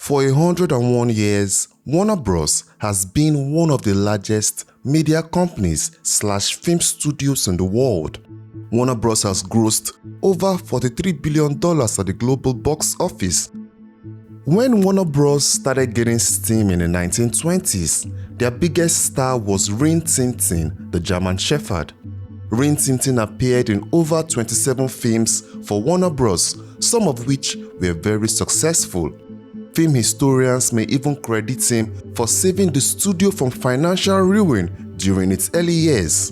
For 101 years, Warner Bros. Has been one of the largest media companies/film studios in the world. Warner Bros. Has grossed over $43 billion at the global box office. When Warner Bros. Started getting steam in the 1920s, their biggest star was Rin Tin Tin, the German Shepherd. Rin Tin Tin appeared in over 27 films for Warner Bros., some of which were very successful. Film historians may even credit him for saving the studio from financial ruin during its early years.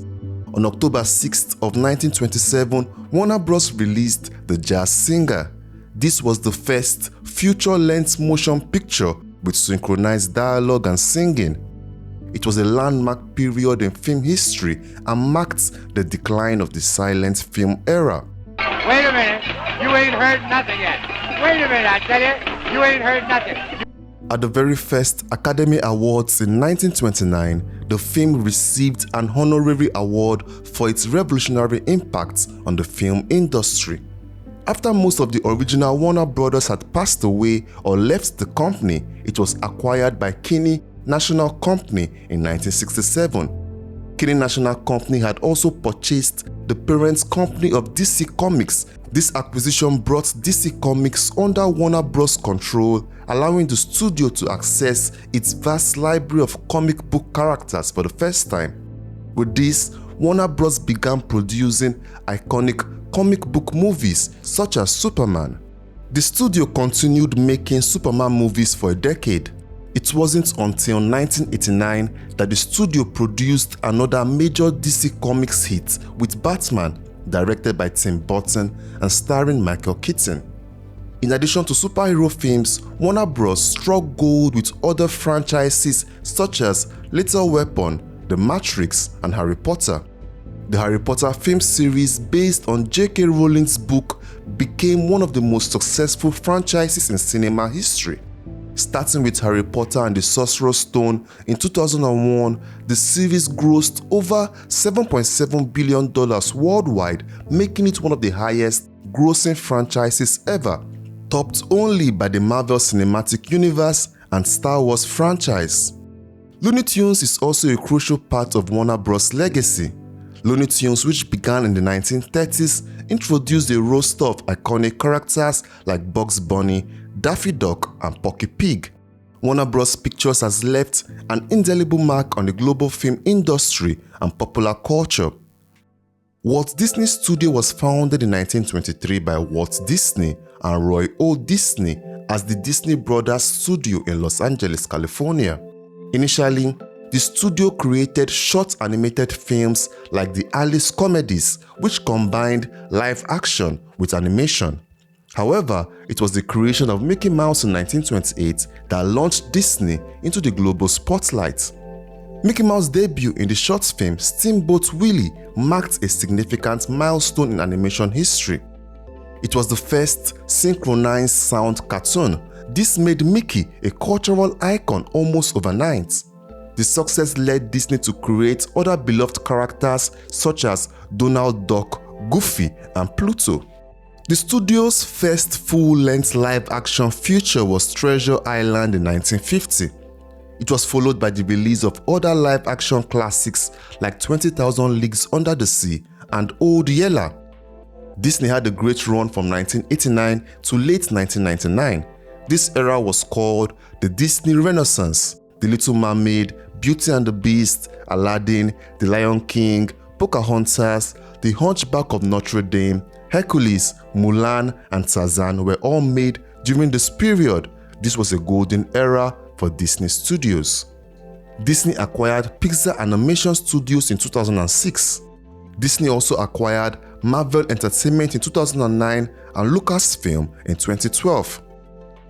On October 6th of 1927, Warner Bros. Released The Jazz Singer. This was the first feature-length motion picture with synchronized dialogue and singing. It was a landmark period in film history and marked the decline of the silent film era. Wait a minute, you ain't heard nothing yet. Wait a minute, I tell you ain't heard nothing. At the very first Academy Awards in 1929, the film received an honorary award for its revolutionary impact on the film industry. After most of the original Warner Brothers had passed away or left the company, it was acquired by Kinney National Company in 1967. Kinney National Company had also purchased the parent company of DC Comics. This acquisition brought DC Comics under Warner Bros. Control, allowing the studio to access its vast library of comic book characters for the first time. With this, Warner Bros. Began producing iconic comic book movies such as Superman. The studio continued making Superman movies for a decade. It wasn't until 1989 that the studio produced another major DC Comics hit with Batman, directed by Tim Burton and starring Michael Keaton. In addition to superhero films, Warner Bros. Struck gold with other franchises such as Lethal Weapon, The Matrix, and Harry Potter. The Harry Potter film series, based on J.K. Rowling's book, became one of the most successful franchises in cinema history. Starting with Harry Potter and the Sorcerer's Stone in 2001, the series grossed over $7.7 billion worldwide, making it one of the highest grossing franchises ever, topped only by the Marvel Cinematic Universe and Star Wars franchise. Looney Tunes is also a crucial part of Warner Bros. Legacy. Looney Tunes, which began in the 1930s, introduced a roster of iconic characters like Bugs Bunny, Daffy Duck, and Porky Pig. Warner Bros. Pictures has left an indelible mark on the global film industry and popular culture. Walt Disney Studio was founded in 1923 by Walt Disney and Roy O. Disney as the Disney Brothers Studio in Los Angeles, California. Initially, the studio created short animated films like the Alice comedies, which combined live action with animation. However, it was the creation of Mickey Mouse in 1928 that launched Disney into the global spotlight. Mickey Mouse's debut in the short film Steamboat Willie marked a significant milestone in animation history. It was the first synchronized sound cartoon. This made Mickey a cultural icon almost overnight. The success led Disney to create other beloved characters such as Donald Duck, Goofy, and Pluto. The studio's first full-length live-action feature was Treasure Island in 1950. It was followed by the release of other live-action classics like 20,000 Leagues Under the Sea and Old Yeller. Disney had a great run from 1989 to late 1999. This era was called the Disney Renaissance. The Little Mermaid, Beauty and the Beast, Aladdin, The Lion King, Pocahontas, The Hunchback of Notre Dame, Hercules, Mulan, and Tarzan were all made during this period. This was a golden era for Disney Studios. Disney acquired Pixar Animation Studios in 2006. Disney also acquired Marvel Entertainment in 2009 and Lucasfilm in 2012.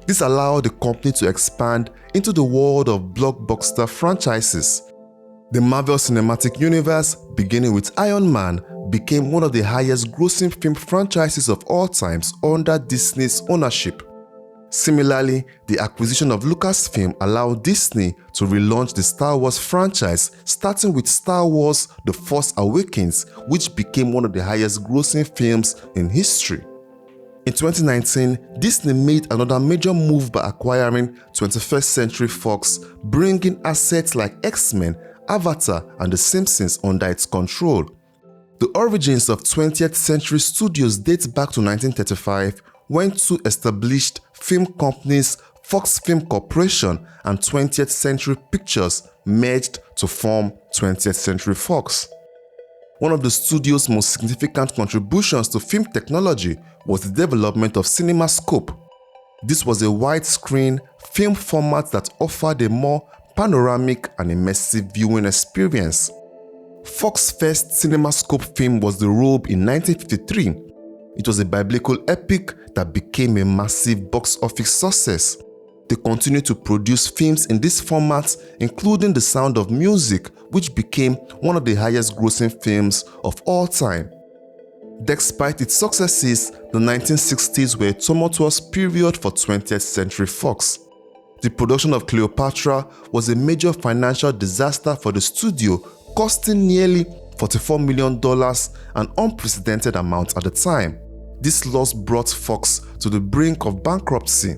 This allowed the company to expand into the world of blockbuster franchises. The Marvel Cinematic Universe, beginning with Iron Man, became one of the highest grossing film franchises of all times under Disney's ownership. Similarly, the acquisition of Lucasfilm allowed Disney to relaunch the Star Wars franchise, starting with Star Wars The Force Awakens, which became one of the highest grossing films in history. In 2019, Disney made another major move by acquiring 21st Century Fox, bringing assets like X-Men, Avatar, and The Simpsons under its control. The origins of 20th Century Studios date back to 1935, when two established film companies, Fox Film Corporation and 20th Century Pictures, merged to form 20th Century Fox. One of the studio's most significant contributions to film technology was the development of CinemaScope. This was a widescreen film format that offered a more panoramic and immersive viewing experience. Fox's first CinemaScope film was The Robe in 1953. It was a biblical epic that became a massive box office success. They continued to produce films in this format, including The Sound of Music, which became one of the highest grossing films of all time. Despite its successes, the 1960s were a tumultuous period for 20th Century Fox. The production of Cleopatra was a major financial disaster for the studio, costing nearly $44 million, an unprecedented amount at the time. This loss brought Fox to the brink of bankruptcy.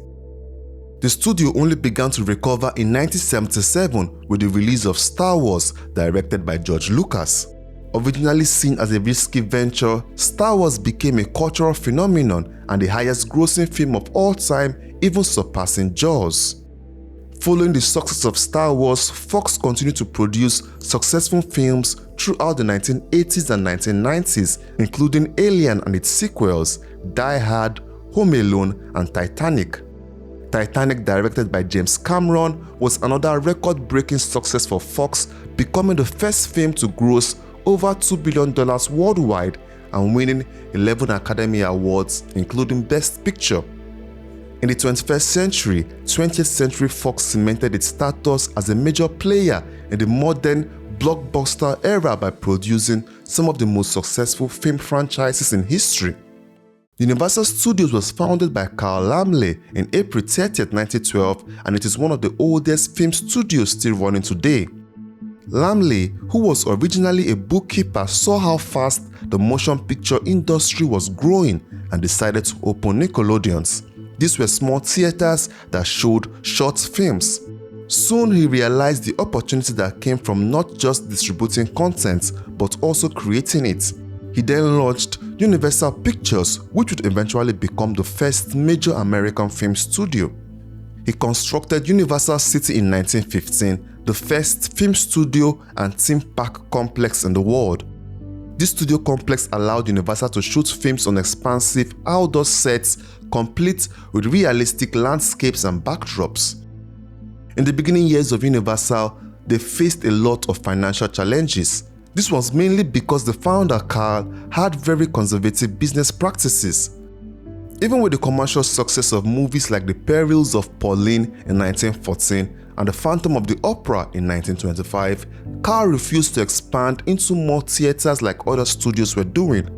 The studio only began to recover in 1977 with the release of Star Wars, directed by George Lucas. Originally seen as a risky venture, Star Wars became a cultural phenomenon and the highest grossing film of all time, even surpassing Jaws. Following the success of Star Wars, Fox continued to produce successful films throughout the 1980s and 1990s, including Alien and its sequels, Die Hard, Home Alone, and Titanic. Titanic, directed by James Cameron, was another record-breaking success for Fox, becoming the first film to gross over $2 billion worldwide and winning 11 Academy Awards, including Best Picture. In the 21st century, 20th Century Fox cemented its status as a major player in the modern blockbuster era by producing some of the most successful film franchises in history. Universal Studios was founded by Carl Laemmle in April 30, 1912, and it is one of the oldest film studios still running today. Laemmle, who was originally a bookkeeper, saw how fast the motion picture industry was growing and decided to open Nickelodeons. These were small theaters that showed short films. Soon he realized the opportunity that came from not just distributing content, but also creating it. He then launched Universal Pictures, which would eventually become the first major American film studio. He constructed Universal City in 1915, the first film studio and theme park complex in the world. This studio complex allowed Universal to shoot films on expansive outdoor sets, complete with realistic landscapes and backdrops. In the beginning years of Universal, they faced a lot of financial challenges. This was mainly because the founder, Carl, had very conservative business practices. Even with the commercial success of movies like The Perils of Pauline in 1914 and The Phantom of the Opera in 1925, Carl refused to expand into more theaters like other studios were doing.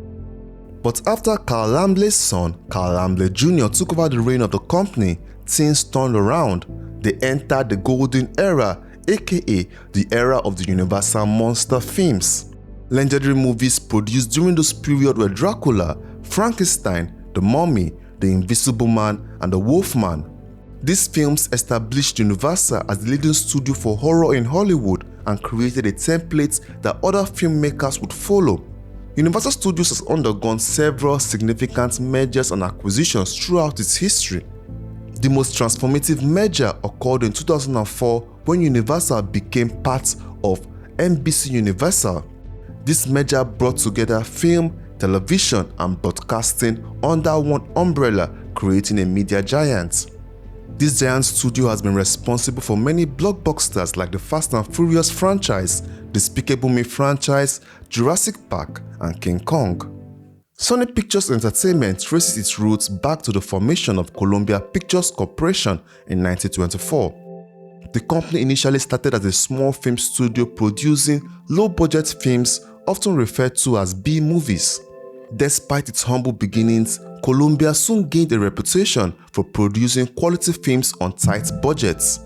But after Carl Laemmle's son, Carl Laemmle Jr., took over the reign of the company, things turned around. They entered the golden era, aka the era of the Universal monster films. Legendary movies produced during this period were Dracula, Frankenstein, The Mummy, The Invisible Man, and The Wolfman. These films established Universal as the leading studio for horror in Hollywood and created a template that other filmmakers would follow. Universal Studios has undergone several significant mergers and acquisitions throughout its history. The most transformative merger occurred in 2004 when Universal became part of NBC Universal. This merger brought together film, television, and broadcasting under one umbrella, creating a media giant. This giant studio has been responsible for many blockbusters like the Fast and Furious franchise, Despicable Me franchise, Jurassic Park, and King Kong. Sony Pictures Entertainment traces its roots back to the formation of Columbia Pictures Corporation in 1924. The company initially started as a small film studio producing low-budget films often referred to as B-movies. Despite its humble beginnings, Columbia soon gained a reputation for producing quality films on tight budgets.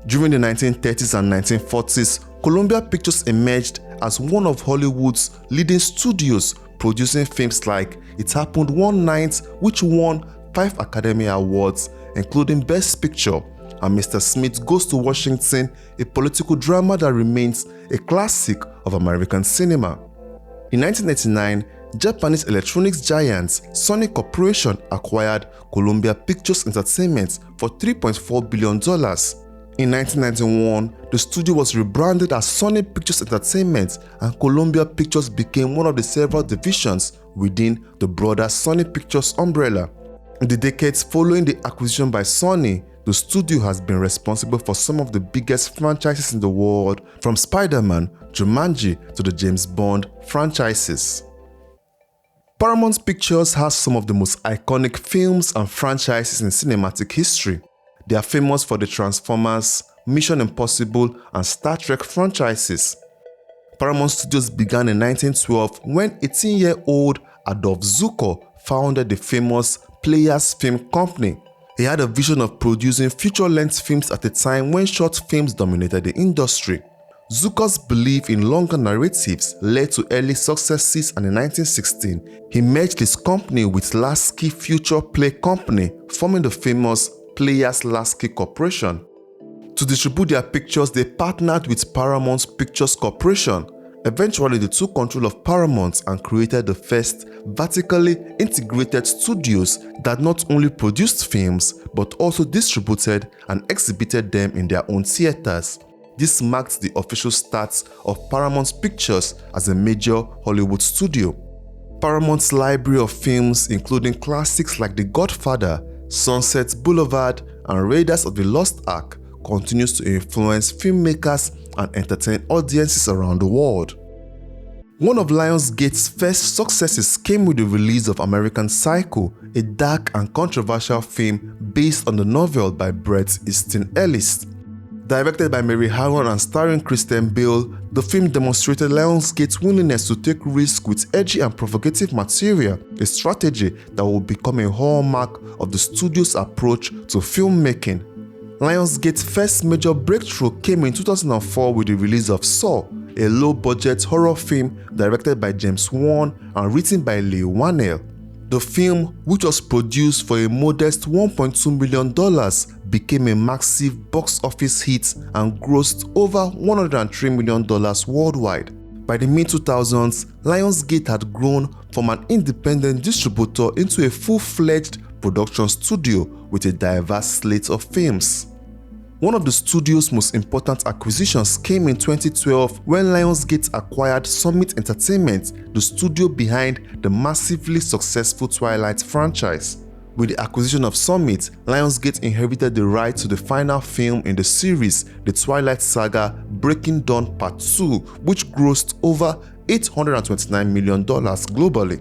During the 1930s and 1940s, Columbia Pictures emerged as one of Hollywood's leading studios, producing films like It Happened One Night, which won 5 Academy Awards, including Best Picture, and Mr. Smith Goes to Washington, a political drama that remains a classic of American cinema. In 1989, Japanese electronics giant Sony Corporation acquired Columbia Pictures Entertainment for $3.4 billion. In 1991, the studio was rebranded as Sony Pictures Entertainment, and Columbia Pictures became one of the several divisions within the broader Sony Pictures umbrella. In the decades following the acquisition by Sony, the studio has been responsible for some of the biggest franchises in the world, from Spider-Man, Jumanji to the James Bond franchises. Paramount Pictures has some of the most iconic films and franchises in cinematic history. They are famous for the Transformers, Mission Impossible, and Star Trek franchises. Paramount Studios began in 1912 when 18-year-old Adolf Zukor founded the famous Players Film Company. He had a vision of producing feature-length films at a time when short films dominated the industry. Zukor's belief in longer narratives led to early successes, and in 1916, he merged his company with Lasky Future Play Company, forming the famous Players-Lasky Corporation. To distribute their pictures, they partnered with Paramount Pictures Corporation. Eventually, they took control of Paramount and created the first vertically integrated studios that not only produced films but also distributed and exhibited them in their own theaters. This marked the official start of Paramount Pictures as a major Hollywood studio. Paramount's library of films, including classics like The Godfather, Sunset Boulevard, and Raiders of the Lost Ark, continues to influence filmmakers and entertain audiences around the world. One of Lionsgate's first successes came with the release of American Psycho, a dark and controversial film based on the novel by Bret Easton Ellis. Directed by Mary Harron and starring Christian Bale, the film demonstrated Lionsgate's willingness to take risks with edgy and provocative material, a strategy that would become a hallmark of the studio's approach to filmmaking. Lionsgate's first major breakthrough came in 2004 with the release of Saw, a low-budget horror film directed by James Wan and written by Lee Whannell. The film, which was produced for a modest $1.2 million, became a massive box office hit and grossed over $103 million worldwide. By the mid-2000s, Lionsgate had grown from an independent distributor into a full-fledged production studio with a diverse slate of films. One of the studio's most important acquisitions came in 2012 when Lionsgate acquired Summit Entertainment, the studio behind the massively successful Twilight franchise. With the acquisition of Summit, Lionsgate inherited the rights to the final film in the series, the Twilight Saga Breaking Dawn Part 2, which grossed over $829 million globally.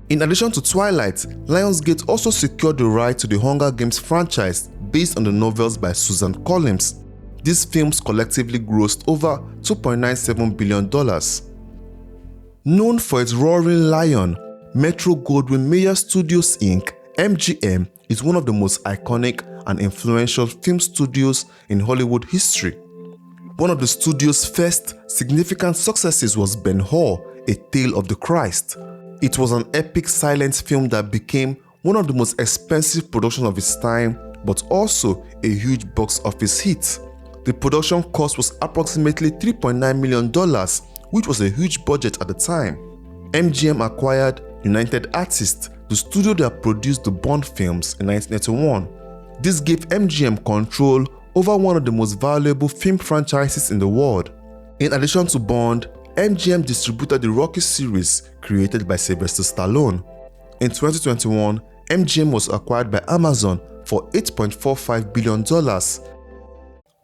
In addition to Twilight, Lionsgate also secured the right to the Hunger Games franchise based on the novels by Susan Collins. These films collectively grossed over $2.97 billion. Known for its roaring lion, Metro-Goldwyn-Mayer Studios Inc., MGM, is one of the most iconic and influential film studios in Hollywood history. One of the studio's first significant successes was Ben-Hur, A Tale of the Christ. It was an epic silent film that became one of the most expensive productions of its time, but also a huge box office hit. The production cost was approximately $3.9 million, which was a huge budget at the time. MGM acquired United Artists, the studio that produced the Bond films, in 1981. This gave MGM control over one of the most valuable film franchises in the world. In addition to Bond, MGM distributed the Rocky series created by Sylvester Stallone. In 2021, MGM was acquired by Amazon for $8.45 billion.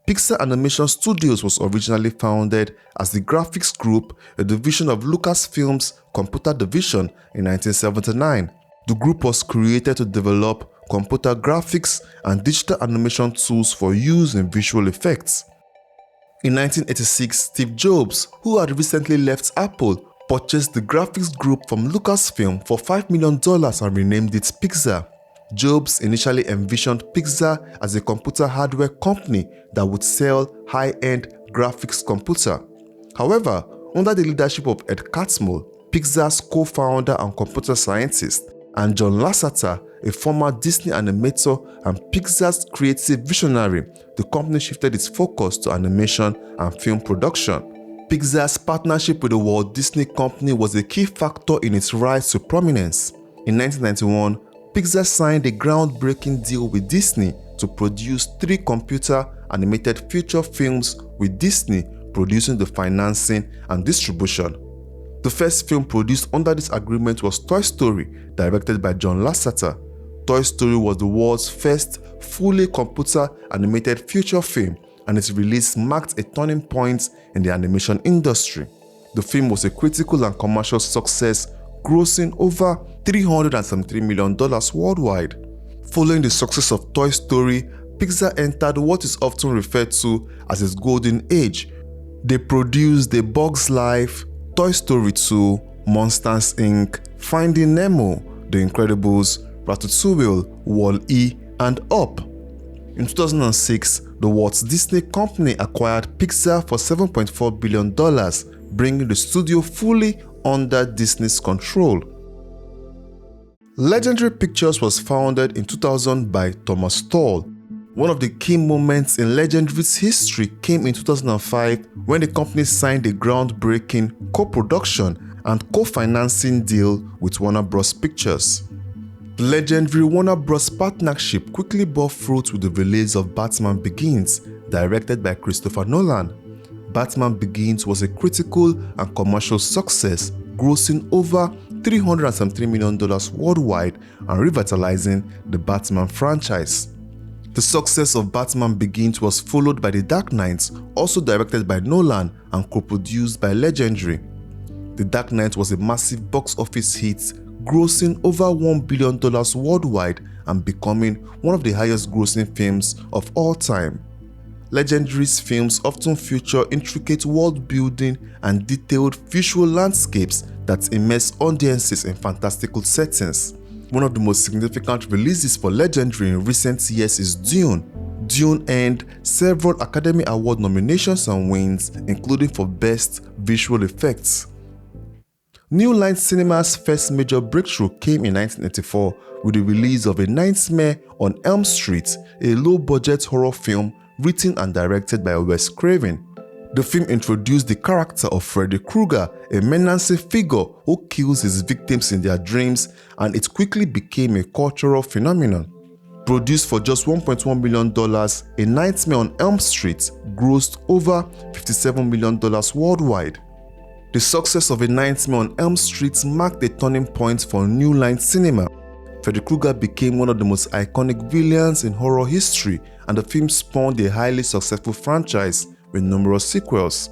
Pixar Animation Studios was originally founded as the Graphics Group, a division of Lucasfilm's Computer Division, in 1979. The group was created to develop computer graphics and digital animation tools for use in visual effects. In 1986, Steve Jobs, who had recently left Apple, purchased the graphics group from Lucasfilm for $5 million and renamed it Pixar. Jobs initially envisioned Pixar as a computer hardware company that would sell high-end graphics computer. However, under the leadership of Ed Catmull, Pixar's co-founder and computer scientist, and John Lasseter, a former Disney animator and Pixar's creative visionary, the company shifted its focus to animation and film production. Pixar's partnership with the Walt Disney Company was a key factor in its rise to prominence. In 1991, Pixar signed a groundbreaking deal with Disney to produce 3 computer-animated feature films, with Disney producing the financing and distribution. The first film produced under this agreement was Toy Story, directed by John Lasseter. Toy Story was the world's first fully computer-animated feature film, and its release marked a turning point in the animation industry. The film was a critical and commercial success, grossing over $373 million worldwide. Following the success of Toy Story, Pixar entered what is often referred to as its golden age. They produced A Bug's Life, Toy Story 2, Monsters Inc., Finding Nemo, The Incredibles, Ratatouille, Wall-E, and Up. In 2006, the Walt Disney Company acquired Pixar for $7.4 billion, bringing the studio fully under Disney's control. Legendary Pictures was founded in 2000 by Thomas Tull. One of the key moments in Legendary's history came in 2005 when the company signed a groundbreaking co-production and co-financing deal with Warner Bros. Pictures. The legendary Warner Bros. Partnership quickly bore fruit with the release of Batman Begins, directed by Christopher Nolan. Batman Begins was a critical and commercial success, grossing over $373 million worldwide and revitalizing the Batman franchise. The success of Batman Begins was followed by The Dark Knight, also directed by Nolan and co-produced by Legendary. The Dark Knight was a massive box office hit, grossing over $1 billion worldwide and becoming one of the highest grossing films of all time. Legendary's films often feature intricate world building and detailed visual landscapes that immerse audiences in fantastical settings. One of the most significant releases for Legendary in recent years is Dune. Dune earned several Academy Award nominations and wins, including for Best Visual Effects. New Line Cinema's first major breakthrough came in 1984 with the release of A Nightmare on Elm Street, a low-budget horror film written and directed by Wes Craven. The film introduced the character of Freddy Krueger, a menacing figure who kills his victims in their dreams, and it quickly became a cultural phenomenon. Produced for just $1.1 million, A Nightmare on Elm Street grossed over $57 million worldwide. The success of A Nightmare on Elm Street marked a turning point for New Line Cinema. Freddy Krueger became one of the most iconic villains in horror history, and the film spawned a highly successful franchise with numerous sequels.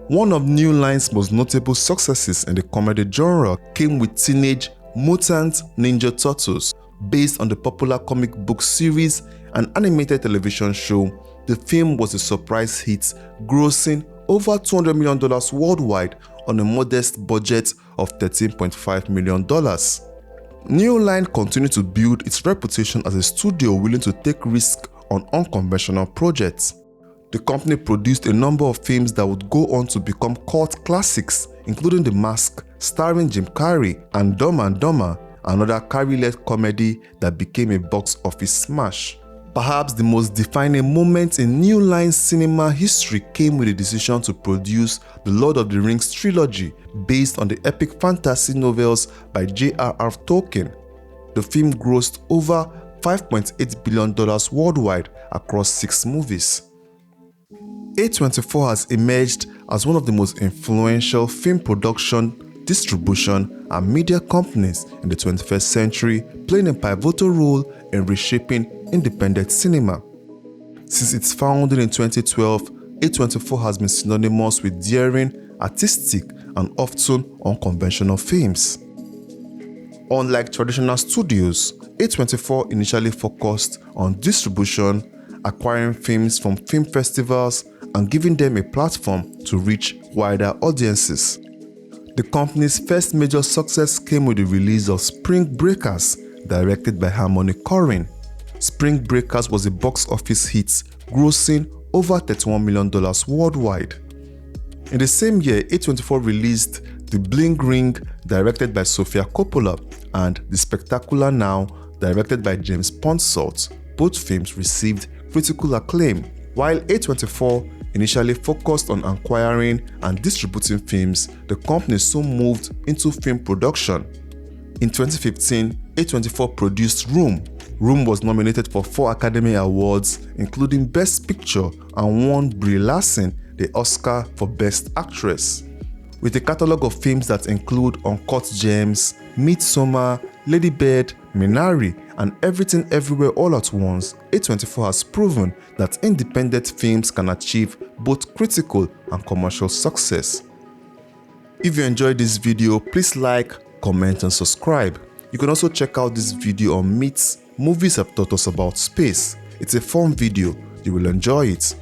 One of New Line's most notable successes in the comedy genre came with Teenage Mutant Ninja Turtles. Based on the popular comic book series and animated television show, the film was a surprise hit, grossing over $200 million worldwide on a modest budget of $13.5 million. New Line continued to build its reputation as a studio willing to take risks on unconventional projects. The company produced a number of films that would go on to become cult classics, including The Mask, starring Jim Carrey, and Dumb and Dumber, another Carrey-led comedy that became a box office smash. Perhaps the most defining moment in New Line cinema history came with the decision to produce the Lord of the Rings trilogy based on the epic fantasy novels by J.R.R. Tolkien. The film grossed over $5.8 billion worldwide across 6 movies. A24 has emerged as one of the most influential film production, distribution, and media companies in the 21st century, playing a pivotal role in reshaping independent cinema. Since its founding in 2012, A24 has been synonymous with daring, artistic, and often unconventional films. Unlike traditional studios, A24 initially focused on distribution, acquiring films from film festivals, and giving them a platform to reach wider audiences. The company's first major success came with the release of Spring Breakers, directed by Harmony Korine. Spring Breakers was a box office hit, grossing over $31 million worldwide. In the same year, A24 released The Bling Ring, directed by Sofia Coppola, and The Spectacular Now, directed by James Ponsoldt. Both films received critical acclaim. While A24 initially focused on acquiring and distributing films, the company soon moved into film production. In 2015, A24 produced Room. Room was nominated for 4 Academy Awards, including Best Picture, and won Brie Larson the Oscar for Best Actress. With a catalogue of films that include Uncut Gems, Midsommar, Lady Bird, Minari, and Everything Everywhere All at Once, A24 has proven that independent films can achieve both critical and commercial success. If you enjoyed this video, please like, comment, and subscribe. You can also check out this video on Myths, Movies Have Taught Us About Space. It's a fun video, you will enjoy it.